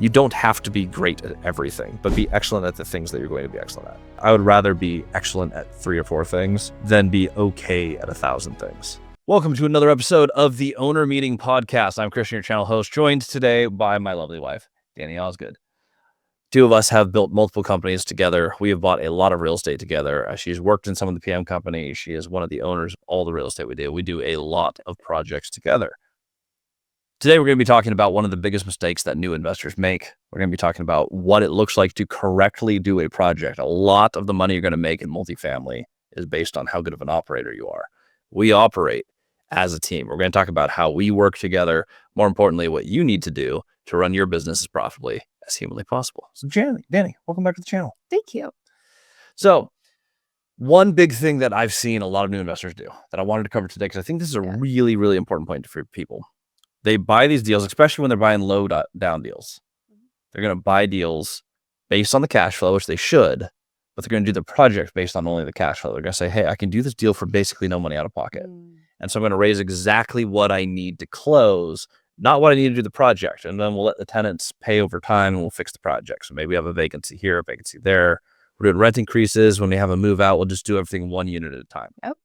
You don't have to be great at everything, but be excellent at the things that you're going to be excellent at. I would rather be excellent at 3 or 4 things than be okay at 1,000 things. Welcome to another episode of the Owner Meeting Podcast. I'm Christian, your channel host, joined today by my lovely wife, Danny Osgood. Two of us have built multiple companies together. We have bought a lot of real estate together. She's worked in some of the PM companies. She is one of the owners of all the real estate we do. We do a lot of projects together. Today, we're going to be talking about one of the biggest mistakes that new investors make. We're going to be talking about what it looks like to correctly do a project. A lot of the money you're going to make in multifamily is based on how good of an operator you are. We operate as a team. We're going to talk about how we work together. More importantly, what you need to do to run your business as profitably as humanly possible. So Danny, welcome back to the channel. Thank you. So one big thing that I've seen a lot of new investors do that I wanted to cover today, because I think this is a really, really important point for people. They buy these deals, especially when they're buying low down deals. They're going to buy deals based on the cash flow, which they should, but they're going to do the project based on only the cash flow. They're going to say, hey, I can do this deal for basically no money out of pocket. And so I'm going to raise exactly what I need to close, not what I need to do the project. And then we'll let the tenants pay over time and we'll fix the project. So maybe we have a vacancy here, a vacancy there. We're doing rent increases. When we have a move out, we'll just do everything one unit at a time. Yep.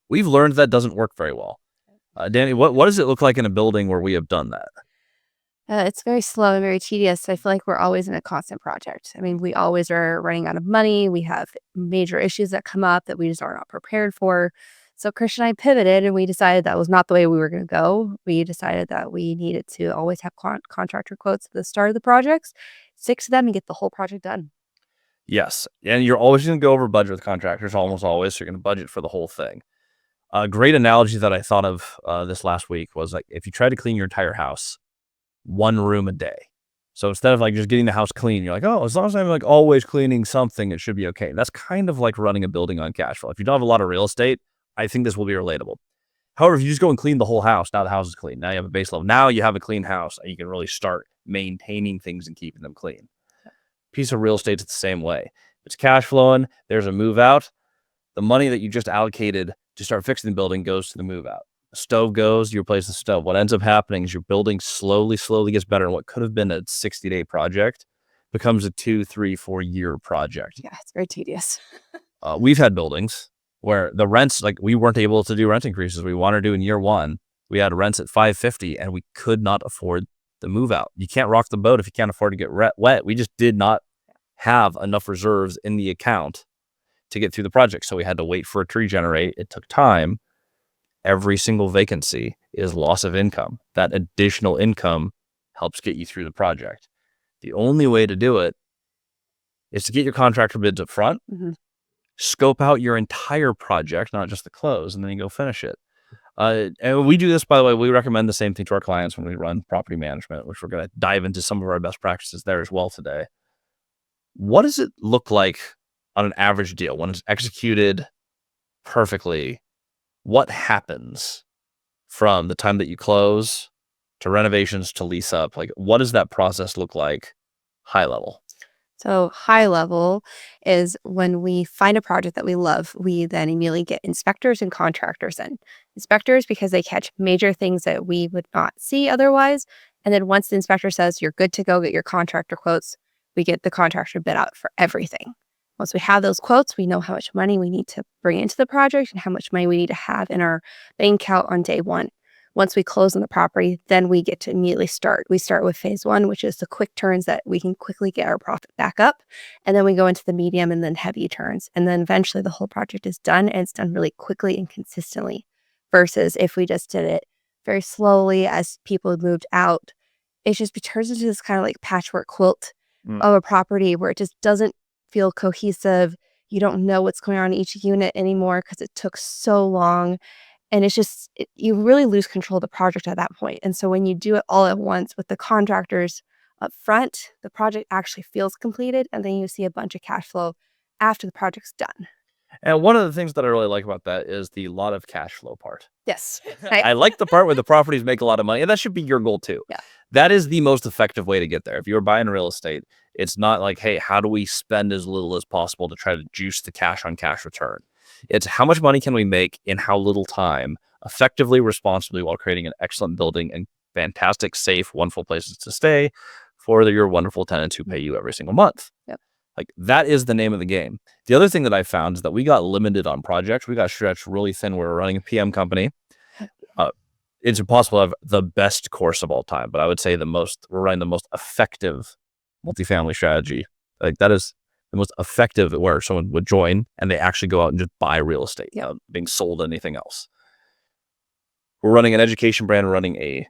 We've learned that doesn't work very well. Danny, what does it look like in a building where we have done that? It's very slow and very tedious. I feel like we're always in a constant project. I mean, we always are running out of money. We have major issues that come up that we just are not prepared for. So Christian and I pivoted and we decided that was not the way we were going to go. We decided that we needed to always have contractor quotes at the start of the projects, stick to them and get the whole project done. Yes. And you're always going to go over budget with contractors, almost always. So you're going to budget for the whole thing. A great analogy that I thought of this last week was like, if you try to clean your entire house, 1 room a day. So instead of like just getting the house clean, you're like, oh, as long as I'm like always cleaning something, it should be okay. That's kind of like running a building on cash flow. If you don't have a lot of real estate, I think this will be relatable. However, if you just go and clean the whole house, now the house is clean. Now you have a base level. Now you have a clean house and you can really start maintaining things and keeping them clean. Piece of real estate is the same way. If it's cash flowing, there's a move out. The money that you just allocated to start fixing the building goes to the move out. The stove goes, you replace the stove. What ends up happening is your building slowly gets better. And what could have been a 60-day project becomes a 2, 3, 4 year project. Yeah, it's very tedious. We've had buildings where the rents, like we weren't able to do rent increases we wanted to do in year 1. We had rents at $550 and we could not afford the move out. You can't rock the boat if you can't afford to get wet. We just did not have enough reserves in the account to get through the project. So we had to wait for it to regenerate. It took time. Every single vacancy is loss of income. That additional income helps get you through the project. The only way to do it is to get your contractor bids up front, scope out your entire project, not just the close, and then you go finish it. And we do this, by the way, we recommend the same thing to our clients when we run property management, which we're going to dive into some of our best practices there as well today. What does it look like on an average deal when it's executed perfectly? What happens from the time that you close to renovations to lease up? Like, what does that process look like high level? So high level is when we find a project that we love, we then immediately get inspectors and contractors in. Inspectors because they catch major things that we would not see otherwise. And then once the inspector says you're good to go, get your contractor quotes, we get the contractor bid out for everything. Once we have those quotes, we know how much money we need to bring into the project and how much money we need to have in our bank account on day 1. Once we close on the property, then we get to immediately start. We start with phase 1, which is the quick turns that we can quickly get our profit back up. And then we go into the medium and then heavy turns. And then eventually the whole project is done and it's done really quickly and consistently. Versus if we just did it very slowly as people had moved out, it just turns into this kind of like patchwork quilt of a property where it just doesn't feel cohesive. You don't know what's going on in each unit anymore because it took so long. And it's just, you really lose control of the project at that point. And so when you do it all at once with the contractors up front, the project actually feels completed. And then you see a bunch of cash flow after the project's done. And one of the things that I really like about that is the lot of cash flow part. Yes. I like the part where the properties make a lot of money. And that should be your goal too. Yeah. That is the most effective way to get there. If you're buying real estate, it's not like, hey, how do we spend as little as possible to try to juice the cash on cash return? It's how much money can we make in how little time, effectively, responsibly, while creating an excellent building and fantastic, safe, wonderful places to stay for your wonderful tenants who pay you every single month. Yep. Like, that is the name of the game. The other thing that I found is that we got limited on projects. We got stretched really thin. We're running a PM company. It's impossible to have the best course of all time, but I would say we're running the most effective multifamily strategy. Like, that is the most effective, where someone would join and they actually go out and just buy real estate, being sold anything else. We're running an education brand, we're running a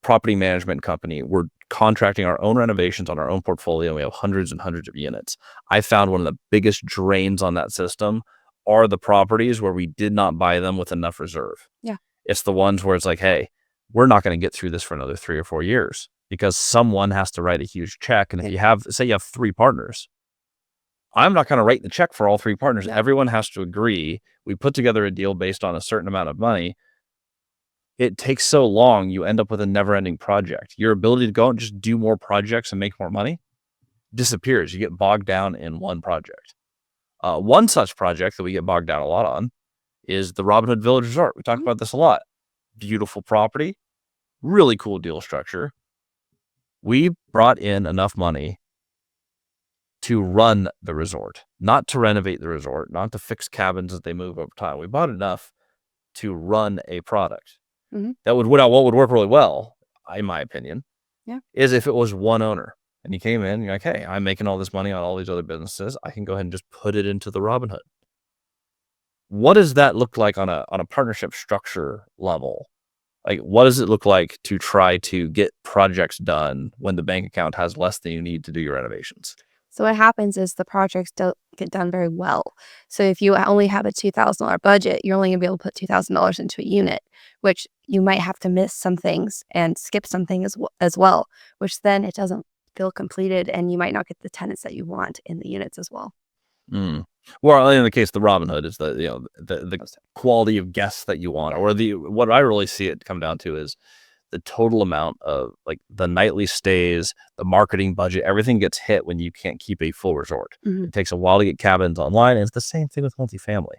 property management company. We're contracting our own renovations on our own portfolio. We have hundreds and hundreds of units. I found one of the biggest drains on that system are the properties where we did not buy them with enough reserve. Yeah. It's the ones where it's like, hey, we're not going to get through this for another 3 or 4 years because someone has to write a huge check. And if you have 3 partners, I'm not going to write the check for all 3 partners. Yeah. Everyone has to agree. We put together a deal based on a certain amount of money. It takes so long, you end up with a never-ending project. Your ability to go out and just do more projects and make more money disappears. You get bogged down in one project. One such project that we get bogged down a lot on is the Robin Hood Village Resort. We talk about this a lot. Beautiful property, really cool deal structure. We brought in enough money to run the resort, not to renovate the resort, not to fix cabins as they move over time. We bought enough to run a product. That what would work really well, in my opinion, is if it was one owner and you came in and you're like, hey, I'm making all this money on all these other businesses. I can go ahead and just put it into the Robin Hood. What does that look like on a partnership structure level? Like, what does it look like to try to get projects done when the bank account has less than you need to do your renovations? So what happens is the projects don't get done very well. So if you only have a $2,000 budget, you're only going to be able to put $2,000 into a unit, which you might have to miss some things and skip some things as well, which then it doesn't feel completed and you might not get the tenants that you want in the units as well. Well, in the case of the Robin Hood, is the quality of guests that you want, or what I really see it come down to is the total amount of, like, the nightly stays, the marketing budget, everything gets hit when you can't keep a full resort. It takes a while to get cabins online, and it's the same thing with multifamily.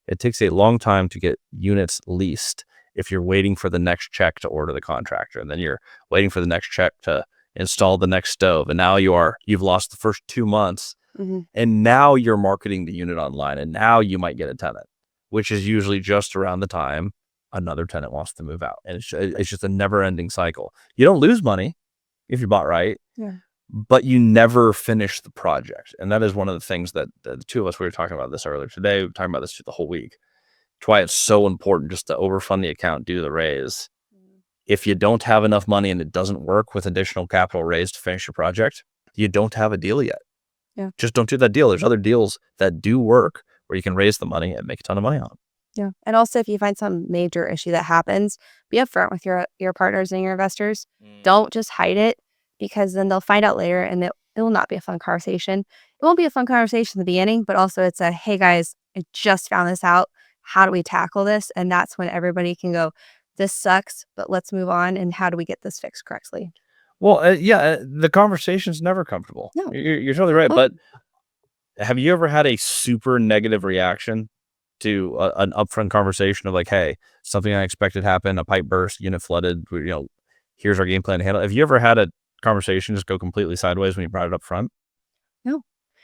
It takes a long time to get units leased if you're waiting for the next check to order the contractor, and then you're waiting for the next check to install the next stove, and now you've lost the first 2 months, and now you're marketing the unit online, and now you might get a tenant, which is usually just around the time another tenant wants to move out. And it's just a never-ending cycle. You don't lose money if you bought right, but you never finish the project. And that is one of the things that the two of us, we were talking about this earlier today. We were talking about this the whole week. It's why it's so important just to overfund the account, do the raise. If you don't have enough money and it doesn't work with additional capital raised to finish your project, you don't have a deal yet. Just don't do that deal. There's other deals that do work where you can raise the money and make a ton of money on. Yeah. And also, if you find some major issue that happens, be upfront with your partners and your investors. Don't just hide it, because then they'll find out later and it will not be a fun conversation. It won't be a fun conversation in the beginning, but also it's a, hey guys, I just found this out. How do we tackle this? And that's when everybody can go, this sucks, but let's move on. And how do we get this fixed correctly? Well, the conversation's never comfortable. No. You're totally right. But have you ever had a super negative reaction to an upfront conversation of like, hey, something unexpected happened, a pipe burst, unit flooded, here's our game plan to handle it? Have you ever had a conversation just go completely sideways when you brought it up front? No.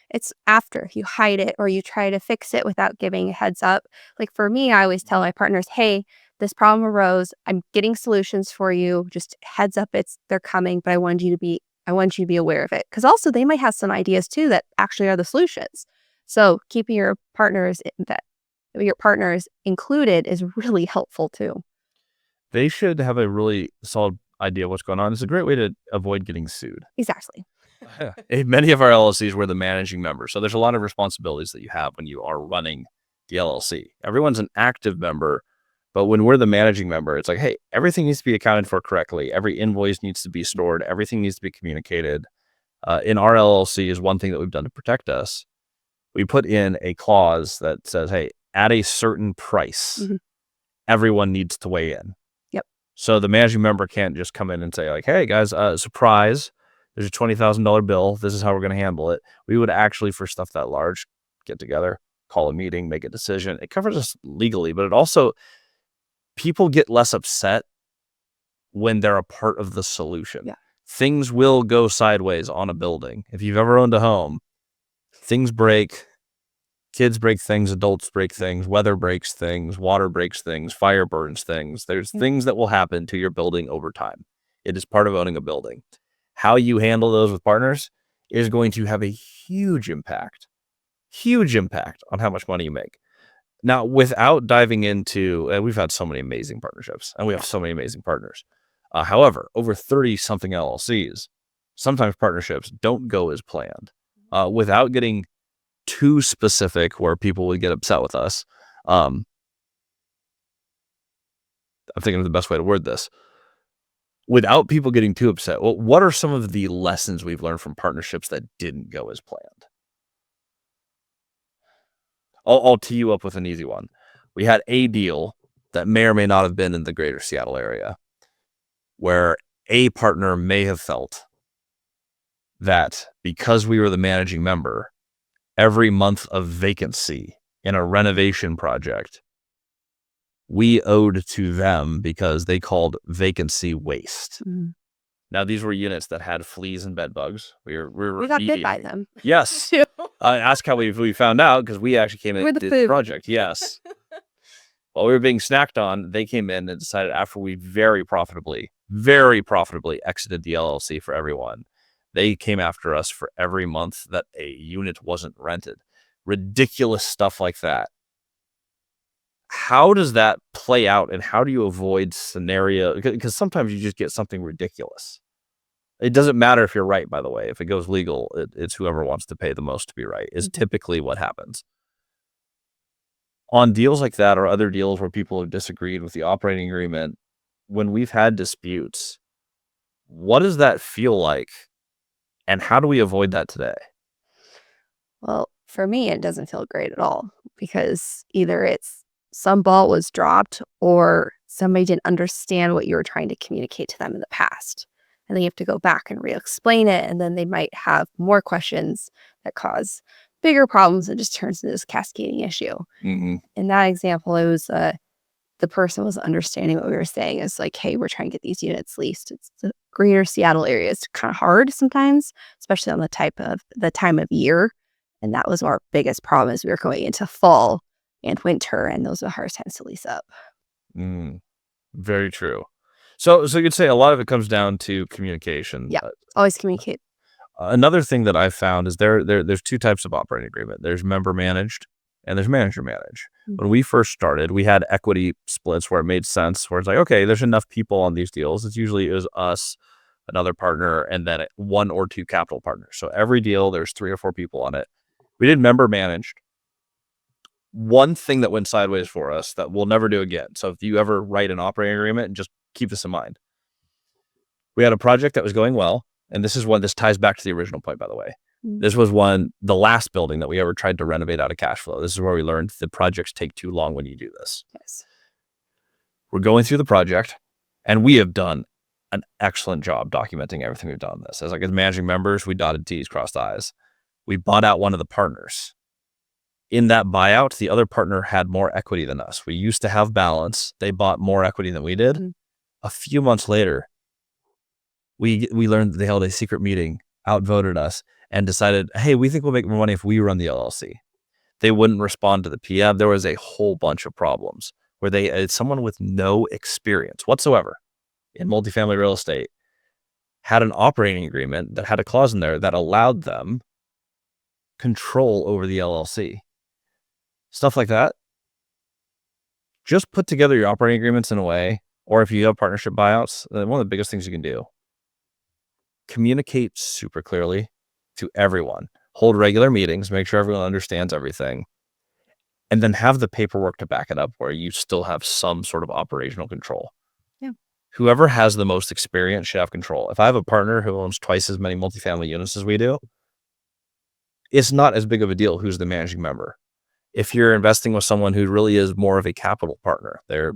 It's after you hide it or you try to fix it without giving a heads up. Like for me, I always tell my partners, hey, this problem arose. I'm getting solutions for you. Just heads up, they're coming, but I want you to be aware of it. Because also they might have some ideas too that actually are the solutions. So keeping your partners included is really helpful too. They should have a really solid idea of what's going on. It's a great way to avoid getting sued. Exactly. In many of our LLCs, we're the managing member. So there's a lot of responsibilities that you have when you are running the LLC. Everyone's an active member, but when we're the managing member, it's like, hey, everything needs to be accounted for correctly. Every invoice needs to be stored. Everything needs to be communicated. In our LLC is one thing that we've done to protect us. We put in a clause that says, hey, at a certain price, everyone needs to weigh in. Yep. So the managing member can't just come in and say like, hey guys, surprise, there's a $20,000 bill. This is how we're going to handle it. We would actually, for stuff that large, get together, call a meeting, make a decision. It covers us legally, but it also, people get less upset when they're a part of the solution. Yeah. things will go sideways on a building. If you've ever owned a home, things break. Kids break things, adults break things, weather breaks things, water breaks things, fire burns things. There's things that will happen to your building over time. It is part of owning a building. How you handle those with partners is going to have a huge impact on how much money you make. Now, without diving into, we've had so many amazing partnerships and we have so many amazing partners. However, over 30 something LLCs, sometimes partnerships don't go as planned. Without getting too specific where people would get upset with us. I'm thinking of the best way to word this. Without people getting too upset, well, what are some of the lessons we've learned from partnerships that didn't go as planned? I'll tee you up with an easy one. We had a deal that may or may not have been in the greater Seattle area where a partner may have felt that because we were the managing member, every month of vacancy in a renovation project, we owed to them because they called vacancy waste. Mm-hmm. Now, these were units that had fleas and bed bugs. We got bit by them. Yes. Ask how we found out, because we actually came in and did the project. Yes. While we were being snacked on, they came in and decided, after we very profitably exited the LLC for everyone, they came after us for every month that a unit wasn't rented. Ridiculous stuff like that. How does that play out, and how do you avoid scenario? Because sometimes you just get something ridiculous. It doesn't matter if you're right, by the way. If it goes legal, it's whoever wants to pay the most to be right is typically what happens. On deals like that or other deals where people have disagreed with the operating agreement, when we've had disputes, what does that feel like? And how do we avoid that today? Well, for me, it doesn't feel great at all, because either it's some ball was dropped or somebody didn't understand what you were trying to communicate to them in the past. And then you have to go back and re-explain it. And then they might have more questions that cause bigger problems and just turns into this cascading issue. Mm-hmm. In that example, it was the person was understanding what we were saying. It's like, hey, we're trying to get these units leased. It's the greater Seattle area. It's kind of hard sometimes, especially on the time of year. And that was our biggest problem, is we were going into fall and winter, and those are the hardest times to lease up. Very true. So you'd say a lot of it comes down to communication. Yeah, always communicate. Another thing that I've found is there's two types of operating agreement. There's member managed and there's manager managed. Mm-hmm. When we first started, we had equity splits where it made sense, where it's like, okay, there's enough people on these deals. It's usually is us, another partner, and then one or two capital partners. So every deal, there's 3 or 4 people on it. We did member managed. One thing that went sideways for us that we'll never do again. So if you ever write an operating agreement, and just keep this in mind. We had a project that was going well. And this ties back to the original point, by the way. Mm-hmm. This was the last building that we ever tried to renovate out of cash flow. This is where we learned the projects take too long when you do this. Yes. We're going through the project, and we have done an excellent job documenting everything we've done on this. As managing members, we dotted T's, crossed I's. We bought out one of the partners. In that buyout, the other partner had more equity than us. We used to have balance. They bought more equity than we did. Mm-hmm. A few months later, we learned that they held a secret meeting, outvoted us, and decided, hey, we think we'll make more money if we run the LLC. They wouldn't respond to the PM. There was a whole bunch of problems where someone with no experience whatsoever in multifamily real estate had an operating agreement that had a clause in there that allowed them control over the LLC. Stuff like that. Just put together your operating agreements in a way, or if you have partnership buyouts, one of the biggest things you can do, communicate super clearly to everyone. Hold regular meetings, make sure everyone understands everything, and then have the paperwork to back it up where you still have some sort of operational control. Yeah. Whoever has the most experience should have control. If I have a partner who owns twice as many multifamily units as we do, it's not as big of a deal who's the managing member. If you're investing with someone who really is more of a capital partner, they're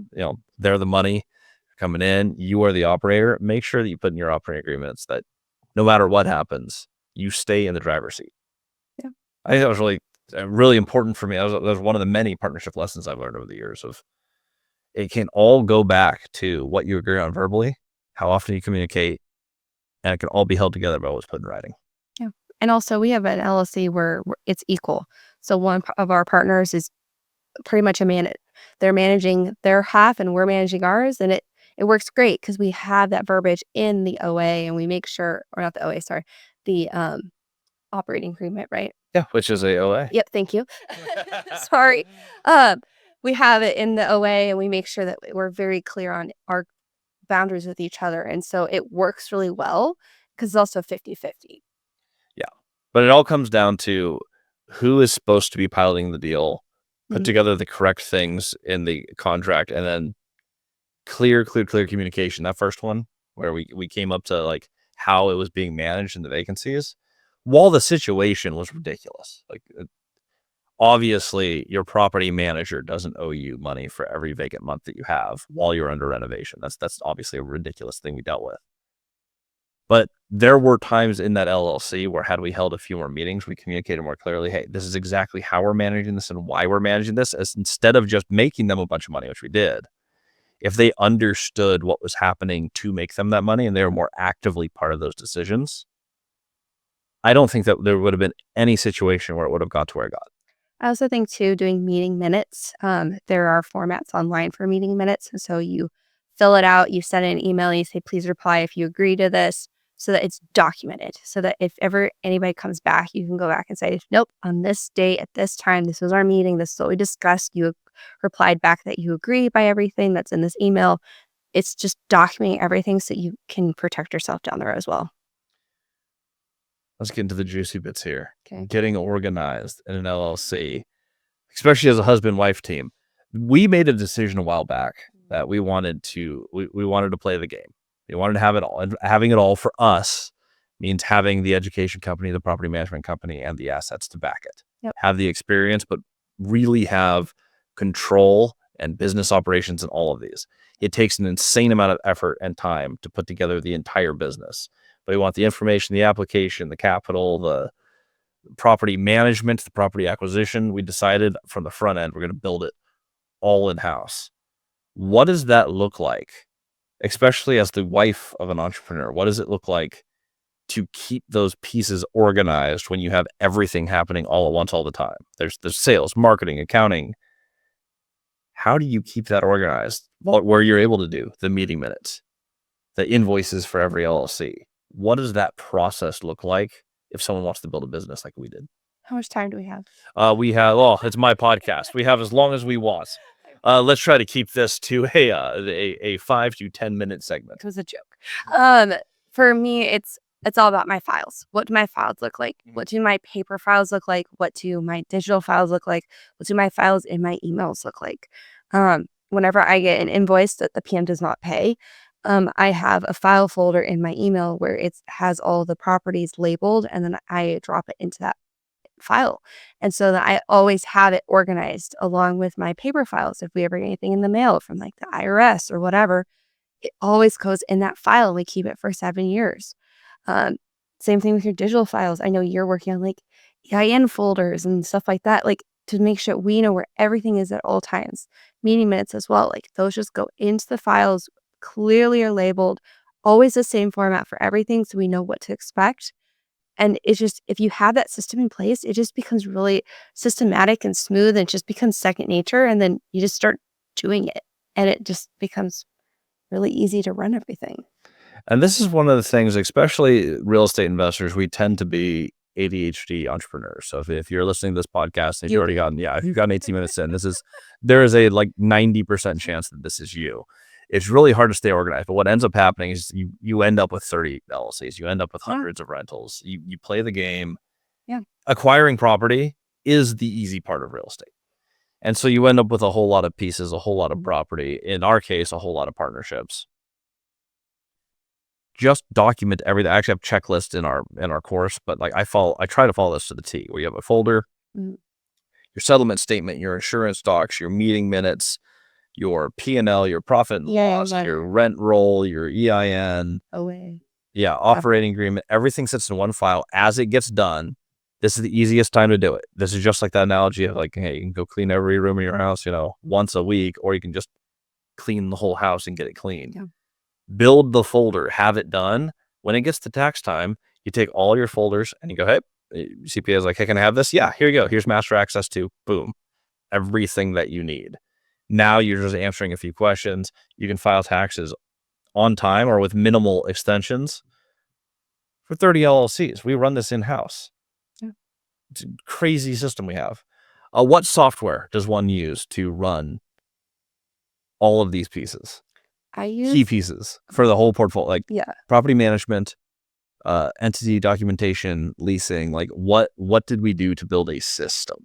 the money coming in, you are the operator, make sure that you put in your operating agreements that no matter what happens, you stay in the driver's seat. Yeah. I think that was really important for me. That was one of the many partnership lessons I've learned over the years. Of it can all go back to what you agree on verbally, how often you communicate, and it can all be held together by what's put in writing. Yeah. And also, we have an LLC where it's equal. So of our partners is pretty much they're managing their half and we're managing ours, and it works great because we have that verbiage in the OA, and we make sure, or not the OA, sorry, the operating agreement, right? Yeah, which is a OA. Yep, thank you. Sorry. Um, we have it in the OA, and we make sure that we're very clear on our boundaries with each other, and so it works really well because it's also 50-50. Yeah. But it all comes down to who is supposed to be piloting the deal, put Mhm. together the correct things in the contract, and then clear communication. That first one where we came up to like how it was being managed and the vacancies, while the situation was ridiculous. Like obviously your property manager doesn't owe you money for every vacant month that you have while you're under renovation. That's obviously a ridiculous thing we dealt with. But there were times in that LLC where had we held a few more meetings, we communicated more clearly, hey, this is exactly how we're managing this and why we're managing this, as instead of just making them a bunch of money, which we did. If they understood what was happening to make them that money and they were more actively part of those decisions, I don't think that there would have been any situation where it would have got to where it got. I also think too, doing meeting minutes, there are formats online for meeting minutes, and so you fill it out, you send an email, and you say, "Please reply if you agree to this," so that it's documented, so that if ever anybody comes back, you can go back and say, "Nope, on this date at this time, this was our meeting, this is what we discussed, you replied back that you agree by everything that's in this email." It's just documenting everything so you can protect yourself down the road as well. Let's get into the juicy bits here. Okay. Getting organized in an LLC, especially as a husband-wife team. We made a decision a while back that we wanted to play the game. We wanted to have it all. And having it all for us means having the education company, the property management company, and the assets to back it. Yep. Have the experience, but really have control and business operations in all of these. It takes an insane amount of effort and time to put together the entire business. But we want the information, the application, the capital, the property management, the property acquisition. We decided from the front end, we're going to build it all in-house. What does that look like? Especially as the wife of an entrepreneur, what does it look like to keep those pieces organized when you have everything happening all at once all the time? There's sales, marketing, accounting. How do you keep that organized where you're able to do the meeting minutes, the invoices for every LLC? What does that process look like if someone wants to build a business like we did? How much time do we have? It's my podcast. We have as long as we want. Let's try to keep this to a 5 to 10 minute segment. It was a joke. For me, it's all about my files. What do my files look like? What do my paper files look like? What do my digital files look like? What do my files in my emails look like? Whenever I get an invoice that the PM does not pay, I have a file folder in my email where it has all the properties labeled, and then I drop it into that file. And so that I always have it organized along with my paper files. If we ever get anything in the mail from like the IRS or whatever, it always goes in that file, and we keep it for 7 years. Um, Same thing with your digital files. I know you're working on like EIN folders and stuff like that, like to make sure we know where everything is at all times. Meeting minutes as well, like those just go into the files, clearly are labeled, always the same format for everything, so we know what to expect. And it's just, if you have that system in place, it just becomes really systematic and smooth, and it just becomes second nature. And then you just start doing it, and it just becomes really easy to run everything. And this is one of the things, especially real estate investors, we tend to be ADHD entrepreneurs. So if you're listening to this podcast and if you've gotten 18 minutes in, there is a like 90% chance that this is you. It's really hard to stay organized. But what ends up happening is you end up with 30 LLCs. You end up with hundreds of rentals. You play the game. Yeah. Acquiring property is the easy part of real estate. And so you end up with a whole lot of pieces, a whole lot of property. In our case, a whole lot of partnerships. Just document everything. I actually have checklists in our course, but like I try to follow this to the T, where you have a folder, your settlement statement, your insurance docs, your meeting minutes, your P&L, your profit and loss, your rent roll, your EIN, operating agreement, everything sits in one file. As it gets done, this is the easiest time to do it. This is just like that analogy of like, hey, you can go clean every room in your house, once a week, or you can just clean the whole house and get it clean. Yeah. Build the folder, have it done. When it gets to tax time, you take all your folders and you go, hey, CPA is like, hey, can I have this? Yeah, here you go. Here's master access to, boom, everything that you need. Now you're just answering a few questions. You can file taxes on time or with minimal extensions for 30 LLCs. We run this in-house. Yeah. It's a crazy system we have. What software does one use to run all of these pieces? I Key use pieces for the whole portfolio, like property management, entity documentation, leasing. Like what did we do to build a system?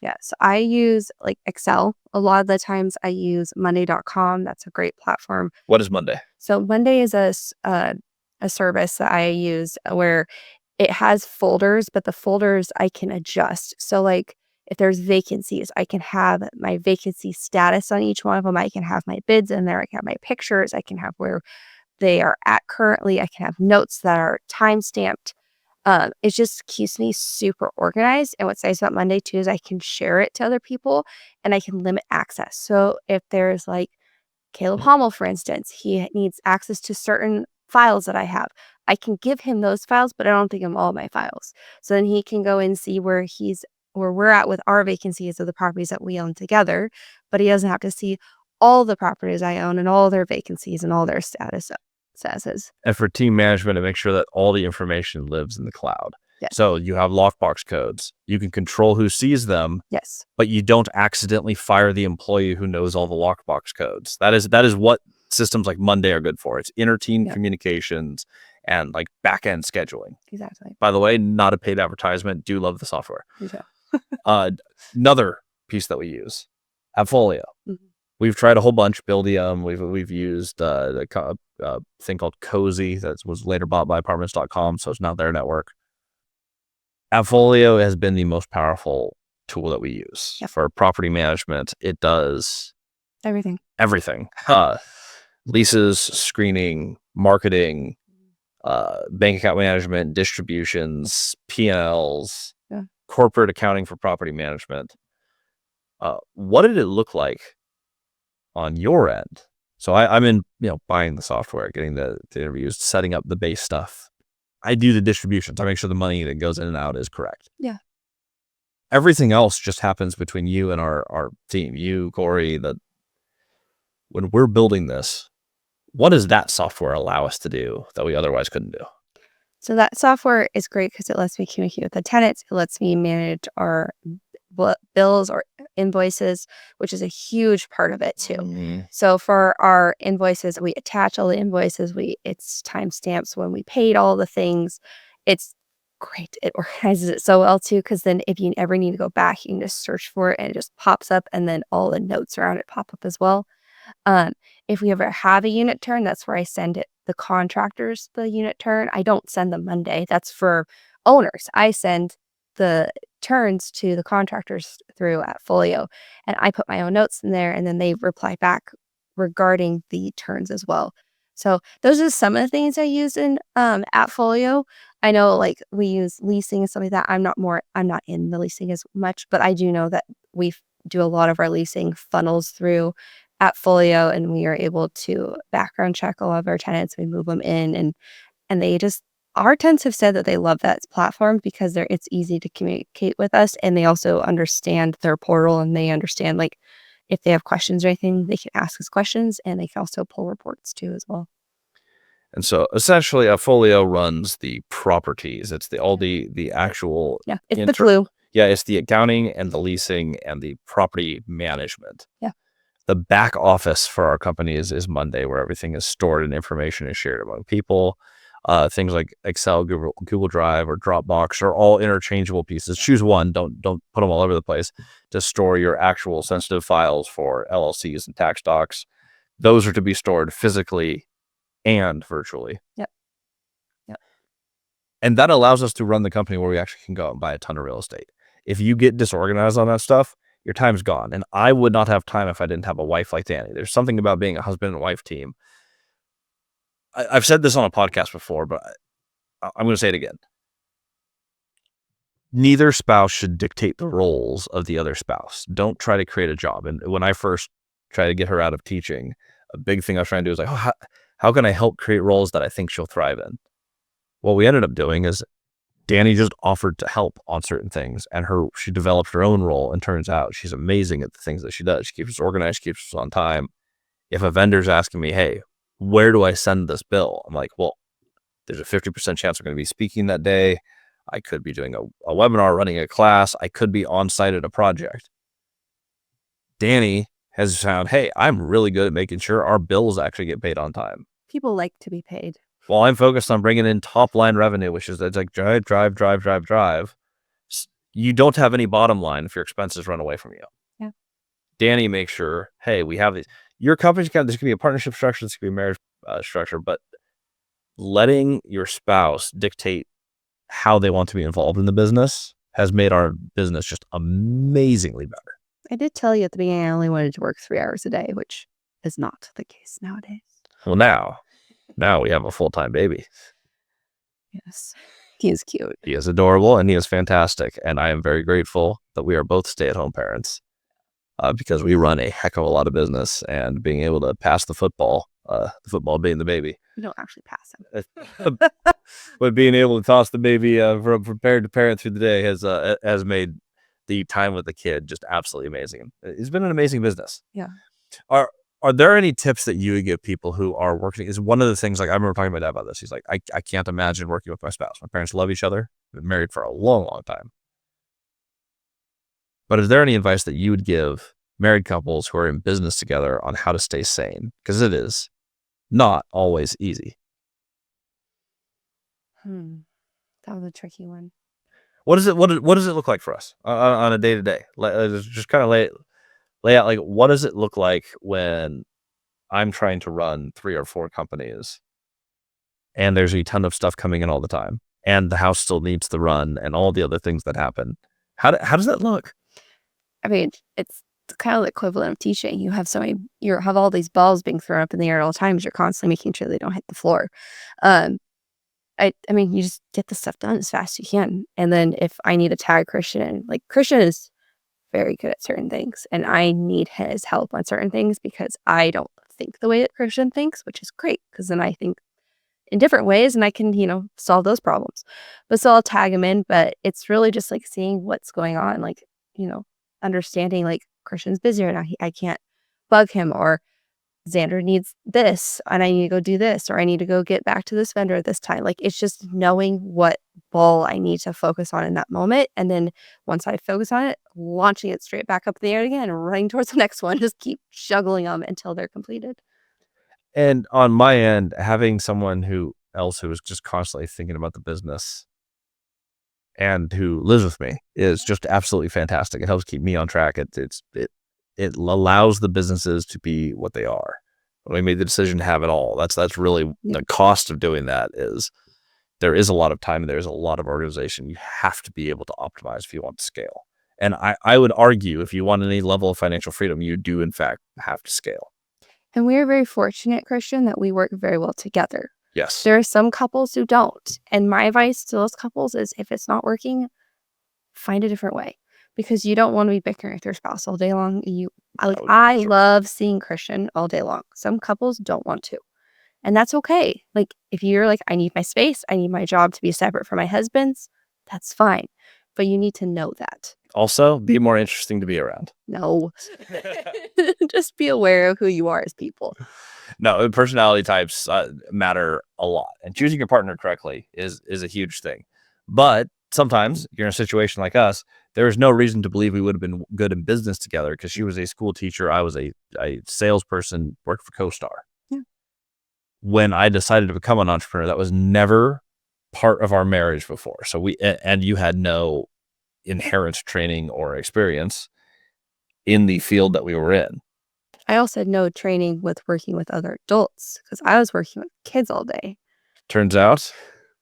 Yes, I use like Excel. A lot of the times I use Monday.com. That's a great platform. What is Monday? So Monday is a service that I use where it has folders, but the folders I can adjust. So like if there's vacancies, I can have my vacancy status on each one of them. I can have my bids in there. I can have my pictures. I can have where they are at currently. I can have notes that are time stamped. It just keeps me super organized. And what's nice about Monday too is I can share it to other people and I can limit access. So if there's like Caleb Hommel, for instance, he needs access to certain files that I have. I can give him those files, but I don't give him all my files. So then he can go and see where we're at with our vacancies of the properties that we own together, but he doesn't have to see all the properties I own and all their vacancies and all their statuses. And for team management, to make sure that all the information lives in the cloud. Yes. So you have lockbox codes. You can control who sees them. Yes. But you don't accidentally fire the employee who knows all the lockbox codes. That is what systems like Monday are good for. It's inter-team communications and like back-end scheduling. Exactly. By the way, not a paid advertisement. Do love the software. Me too. Another piece that we use, Appfolio. Mm-hmm. We've tried a whole bunch. Buildium. We've used the thing called Cozy that was later bought by Apartments.com, so it's not their network. Appfolio has been the most powerful tool that we use for property management. It does everything. Leases, screening, marketing, bank account management, distributions, P&Ls, corporate accounting for property management. What did it look like on your end? So I'm in, buying the software, getting the interviews, setting up the base stuff. I do the distributions. I make sure the money that goes in and out is correct. Yeah. Everything else just happens between you and our team. You, Corey, when we're building this, what does that software allow us to do that we otherwise couldn't do? So that software is great because it lets me communicate with the tenants. It lets me manage our bills or invoices, which is a huge part of it too. Mm-hmm. So for our invoices, we attach all the invoices. It's timestamps when we paid all the things. It's great. It organizes it so well too, because then if you ever need to go back, you can just search for it and it just pops up, and then all the notes around it pop up as well. If we ever have a unit turn, that's where I send the contractors the unit turn. I don't send them Monday. That's for owners. I send the turns to the contractors through Appfolio, and I put my own notes in there, and then they reply back regarding the turns as well. So those are some of the things I use in Appfolio. I know like we use leasing and stuff like that. I'm not in the leasing as much, but I do know that we do a lot of our leasing funnels through Appfolio, and we are able to background check all of our tenants. We move them in, and they just, our tenants have said that they love that platform because it's easy to communicate with us, and they also understand their portal, and they understand like if they have questions or anything, they can ask us questions, and they can also pull reports too as well. And so essentially Appfolio runs the properties. It's the actual it's the glue. Yeah, it's the accounting and the leasing and the property management. Yeah. The back office for our company is Monday, where everything is stored and information is shared among people. Things like Excel, Google Drive, or Dropbox are all interchangeable pieces. Choose one. Don't put them all over the place. To store your actual sensitive files for LLCs and tax docs. Those are to be stored physically and virtually. Yep. And that allows us to run the company where we actually can go out and buy a ton of real estate. If you get disorganized on that stuff, your time's gone. And I would not have time if I didn't have a wife like Danny. There's something about being a husband and wife team. I've said this on a podcast before, but I'm going to say it again. Neither spouse should dictate the roles of the other spouse. Don't try to create a job. And when I first tried to get her out of teaching, a big thing I was trying to do is like, how can I help create roles that I think she'll thrive in? what we ended up doing is Danny just offered to help on certain things, and she developed her own role, and turns out she's amazing at the things that she does. She keeps us organized, she keeps us on time. If a vendor's asking me, hey, where do I send this bill? I'm like, well, there's a 50% chance I'm going to be speaking that day. I could be doing a webinar, running a class. I could be on site at a project. Danny has found, hey, I'm really good at making sure our bills actually get paid on time. People like to be paid. While I'm focused on bringing in top line revenue, which is it's like drive. You don't have any bottom line if your expenses run away from you. Yeah. Danny makes sure, hey, we have these. Your company's this could be a partnership structure, this could be a marriage structure, but letting your spouse dictate how they want to be involved in the business has made our business just amazingly better. I did tell you at the beginning I only wanted to work 3 hours a day, which is not the case nowadays. Well, now we have a full-time baby. Yes. He is cute. He is adorable and he is fantastic. And I am very grateful that we are both stay-at-home parents because we run a heck of a lot of business, and being able to pass the football being the baby. We don't actually pass him. But being able to toss the baby from parent to parent through the day has made the time with the kid just absolutely amazing. It's been an amazing business. Yeah. Are there any tips that you would give people who are working? Is one of the things, like, I remember talking to my dad about this. He's like, I can't imagine working with my spouse. My parents love each other. Been married for a long, long time. But is there any advice that you would give married couples who are in business together on how to stay sane? Because it is not always easy. That was a tricky one. What does it look like for us on a day to day? Just kind of lay out, like, what does it look like when I'm trying to run 3 or 4 companies and there's a ton of stuff coming in all the time and the house still needs to run and all the other things that happen? How does that look? I mean, it's kind of the equivalent of teaching. You have have all these balls being thrown up in the air at all times. You're constantly making sure they don't hit the floor. I mean, you just get the stuff done as fast as you can. And then if I need to tag Christian, like, Christian is very good at certain things, and I need his help on certain things because I don't think the way that Christian thinks, which is great because then I think in different ways and I can, solve those problems. But so I'll tag him in, but it's really just like seeing what's going on, like, understanding, like, Christian's busy right now. I can't bug him, or Xander needs this and I need to go do this, or I need to go get back to this vendor at this time. Like, it's just knowing what ball I need to focus on in that moment. And then once I focus on it, launching it straight back up in the air again and running towards the next one. Just keep juggling them until they're completed. And on my end, having someone who is just constantly thinking about the business and who lives with me is just absolutely fantastic. It helps keep me on track. It allows the businesses to be what they are. When we made the decision to have it all, that's really the cost of doing that. Is there is a lot of time and there's a lot of organization. You have to be able to optimize if you want to scale. And I would argue, if you want any level of financial freedom, you do in fact have to scale. And we are very fortunate, Christian, that we work very well together. Yes. There are some couples who don't. And my advice to those couples is, if it's not working, find a different way. Because you don't want to be bickering with your spouse all day long. I love seeing Christian all day long. Some couples don't want to. And that's okay. Like, if you're like, I need my space, I need my job to be separate from my husband's, that's fine. But you need to know that. Also, be more interesting to be around. No. Just be aware of who you are as people. No, personality types matter a lot. And choosing your partner correctly is a huge thing. But sometimes you're in a situation like us, there is no reason to believe we would have been good in business together, because she was a school teacher. I was a salesperson, worked for CoStar. Yeah. When I decided to become an entrepreneur, that was never part of our marriage before. So you had no inherent training or experience in the field that we were in. I also had no training with working with other adults because I was working with kids all day. Turns out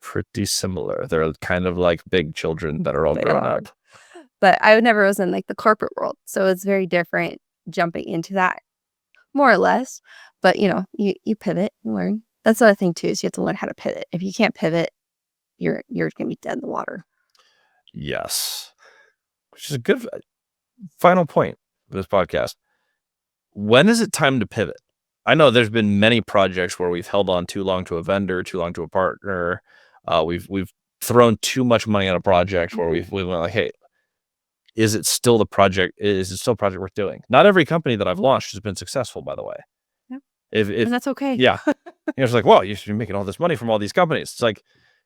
pretty similar. They're kind of like big children that are all grown up. But I was in like the corporate world. So it's very different jumping into that, more or less. But you pivot and learn. That's the other thing too, is you have to learn how to pivot. If you can't pivot, you're gonna be dead in the water. Yes. Which is a good final point of this podcast. When is it time to pivot? I know there's been many projects where we've held on too long to a vendor, too long to a partner, We've thrown too much money at a project where we went like, hey, is it still the project? Is it still a project worth doing? Not every company that I've launched has been successful, by the way. Yep. If And that's okay. yeah, it's like, well, you should be making all this money from all these companies. It's like,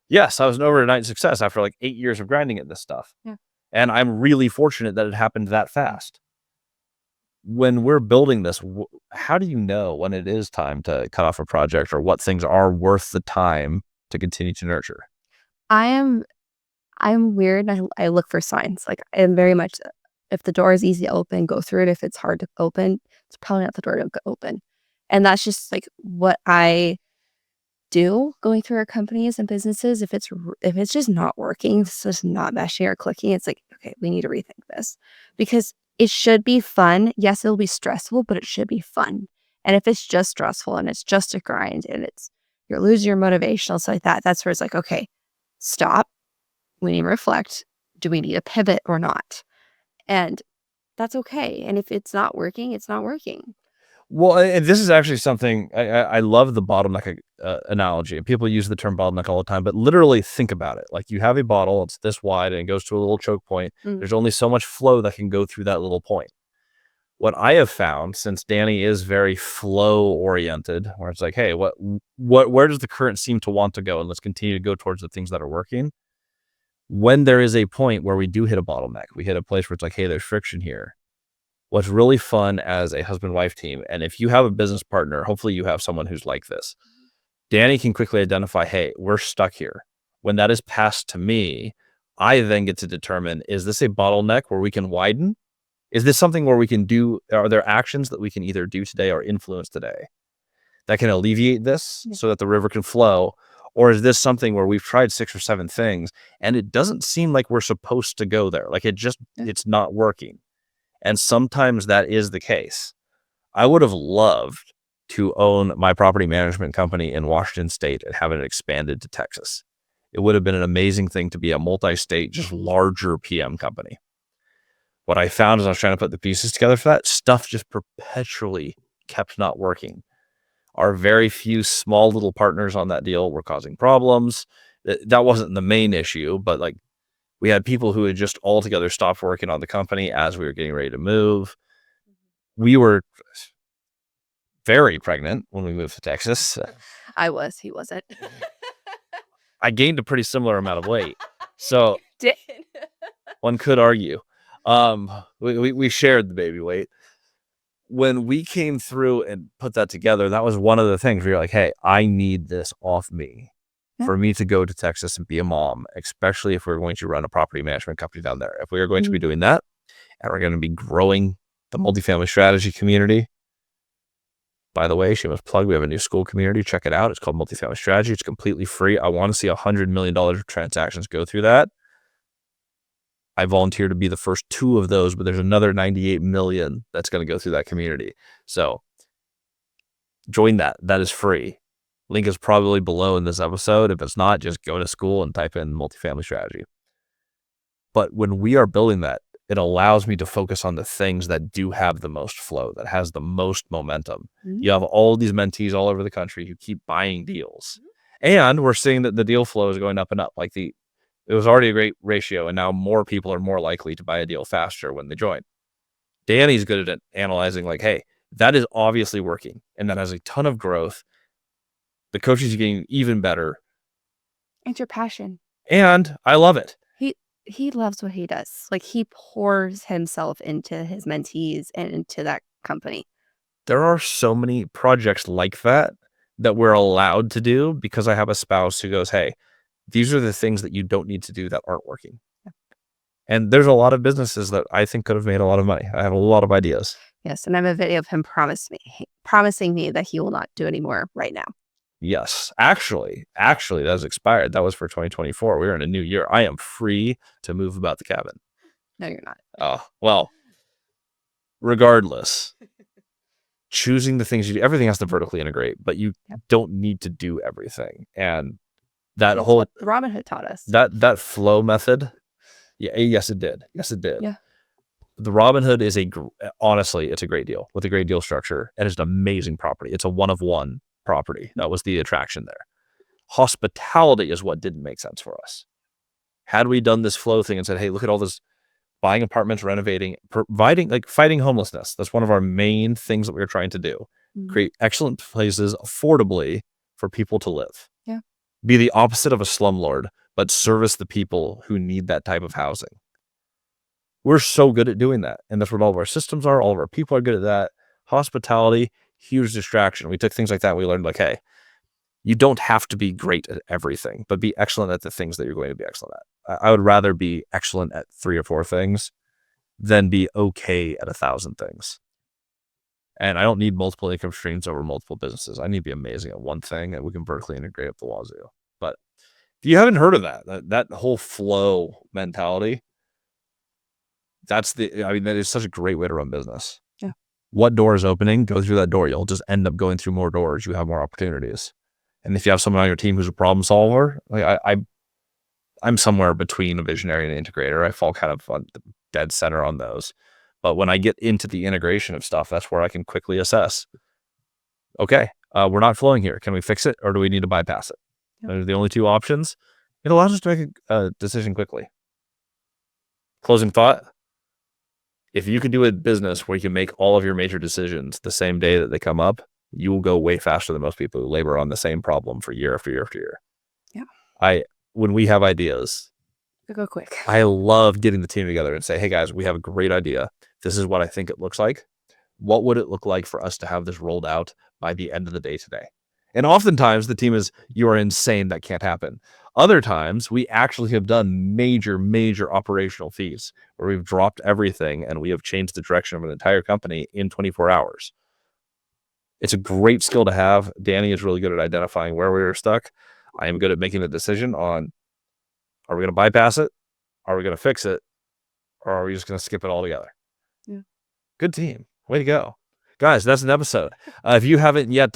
yes, I was an overnight success after like 8 years of grinding at this stuff. Yeah. And I'm really fortunate that it happened that fast. When we're building this, how do you know when it is time to cut off a project or what things are worth the time to continue to nurture? I'm weird. I look for signs. Like, I'm very much, if the door is easy to open, go through it. If it's hard to open, it's probably not the door to open. And that's just like what I do going through our companies and businesses. If it's just not working, it's just not meshing or clicking, it's like, okay, we need to rethink this, because it should be fun. Yes, it'll be stressful, but it should be fun. And if it's just stressful and it's just a grind and you're losing your motivation, stuff like that, that's where it's like, okay, stop. We need to reflect. Do we need a pivot or not? And that's okay. And if it's not working, it's not working. Well, and this is actually something I love the bottleneck analogy, and people use the term bottleneck all the time, but literally think about it. Like, you have a bottle, it's this wide, and it goes to a little choke point. There's only so much flow that can go through that little point. What I have found, since Danny is very flow oriented, where it's like, hey, where does the current seem to want to go, and let's continue to go towards the things that are working. When there is a point where we do hit a bottleneck, we hit a place where it's like, hey, there's friction here. What's really fun as a husband-wife team, and if you have a business partner, hopefully you have someone who's like this. Danny can quickly identify, hey, we're stuck here. When that is passed to me, I then get to determine, is this a bottleneck where we can widen? Is this something where we can do, are there actions that we can either do today or influence today that can alleviate this so that the river can flow? Or is this something where we've tried 6 or 7 things and it doesn't seem like we're supposed to go there? Like, it's not working. And sometimes that is the case. I would have loved to own my property management company in Washington State and have it expanded to Texas. It would have been an amazing thing to be a multi-state, just larger PM company. What I found as I was trying to put the pieces together for that, stuff just perpetually kept not working. Our very few small little partners on that deal were causing problems. That wasn't the main issue, but like, we had people who had just altogether stopped working on the company as we were getting ready to move. We were very pregnant when we moved to Texas. I was. He wasn't. I gained a pretty similar amount of weight. So Did. one could argue. We shared the baby weight. When we came through and put that together, that was one of the things where you're like, hey, I need this off me. For me to go to Texas and be a mom, especially if we're going to run a property management company down there. If we are going to be doing that, and we're going to be growing the multifamily strategy community. By the way, shameless plug, we have a new school community. Check it out. It's called Multifamily Strategy. It's completely free. I want to see $100 million of transactions go through that. I volunteer to be the first 2 of those, but there's another 98 million that's going to go through that community. So join that. That is free. Link is probably below in this episode. If it's not, just go to school and type in multifamily strategy. But when we are building that, it allows me to focus on the things that do have the most flow, that has the most momentum. You have all these mentees all over the country who keep buying deals. And we're seeing that the deal flow is going up and up. Like, it was already a great ratio, and now more people are more likely to buy a deal faster when they join. Danny's good at analyzing, like, hey, that is obviously working, and that has a ton of growth. The coaching is getting even better. It's your passion. And I love it. He loves what he does. Like, he pours himself into his mentees and into that company. There are so many projects like that we're allowed to do because I have a spouse who goes, hey, these are the things that you don't need to do that aren't working. And there's a lot of businesses that I think could have made a lot of money. I have a lot of ideas. Yes, and I have a video of him promising me that he will not do anymore right now. Yes, actually, that's expired. That was for 2024. We're in a new year. I am free to move about the cabin. No, you're not. Oh, well, regardless, choosing the things you do, everything has to vertically integrate, but you don't need to do everything. And that That's what Robinhood taught us. That flow method. Yeah. Yes, it did. Yeah. The Robinhood is honestly, it's a great deal with a great deal structure, and it's an amazing property. It's a one of one property. That was the attraction there. Hospitality is what didn't make sense for us. Had we done this flow thing and said, hey, look at all this buying apartments, renovating, providing, like fighting homelessness. That's one of our main things that we're trying to do. Create excellent places affordably for people to live. Yeah. Be the opposite of a slumlord, but service the people who need that type of housing. We're so good at doing that. And that's what all of our systems are. All of our people are good at that. Hospitality, huge distraction. We took things like that. We learned like, hey, you don't have to be great at everything, but be excellent at the things that you're going to be excellent at. I would rather be excellent at 3 or 4 things than be okay at 1,000 things. And I don't need multiple income streams over multiple businesses. I need to be amazing at one thing, and we can vertically integrate up the wazoo. But if you haven't heard of that whole flow mentality, that is such a great way to run business. Yeah. What door is opening? Go through that door. You'll just end up going through more doors. You have more opportunities. And if you have someone on your team who's a problem solver, like I'm somewhere between a visionary and an integrator. I fall kind of on the dead center on those. But when I get into the integration of stuff, that's where I can quickly assess. Okay, we're not flowing here. Can we fix it, or do we need to bypass it? Yep. Those are the only 2 options. It allows us to make a decision quickly. Closing thought. If you can do a business where you can make all of your major decisions the same day that they come up, you will go way faster than most people who labor on the same problem for year after year after year. Yeah. When we have ideas, Go quick. I love getting the team together and say, hey guys, we have a great idea. This is what I think it looks like. What would it look like for us to have this rolled out by the end of the day today? And oftentimes the team is, you are insane. That can't happen. Other times we actually have done major, major operational feats where we've dropped everything and we have changed the direction of an entire company in 24 hours. It's a great skill to have. Danny is really good at identifying where we were stuck. I am good at making a decision on, are we going to bypass it? Are we going to fix it? Or are we just going to skip it altogether? Yeah. Good team. Way to go. Guys, that's an episode. If you haven't yet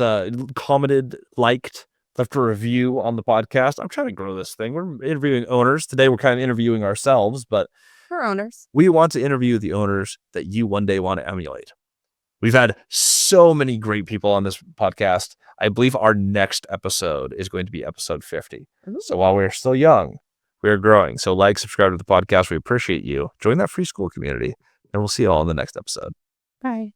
commented, liked, left a review on the podcast, I'm trying to grow this thing. We're interviewing owners. Today we're kind of interviewing ourselves, but We're owners. we want to interview the owners that you one day want to emulate. We've had so many great people on this podcast. I believe our next episode is going to be episode 50. Ooh. So while we're still young, we are growing. So like, subscribe to the podcast. We appreciate you. Join that free school community, and we'll see you all in the next episode. Bye.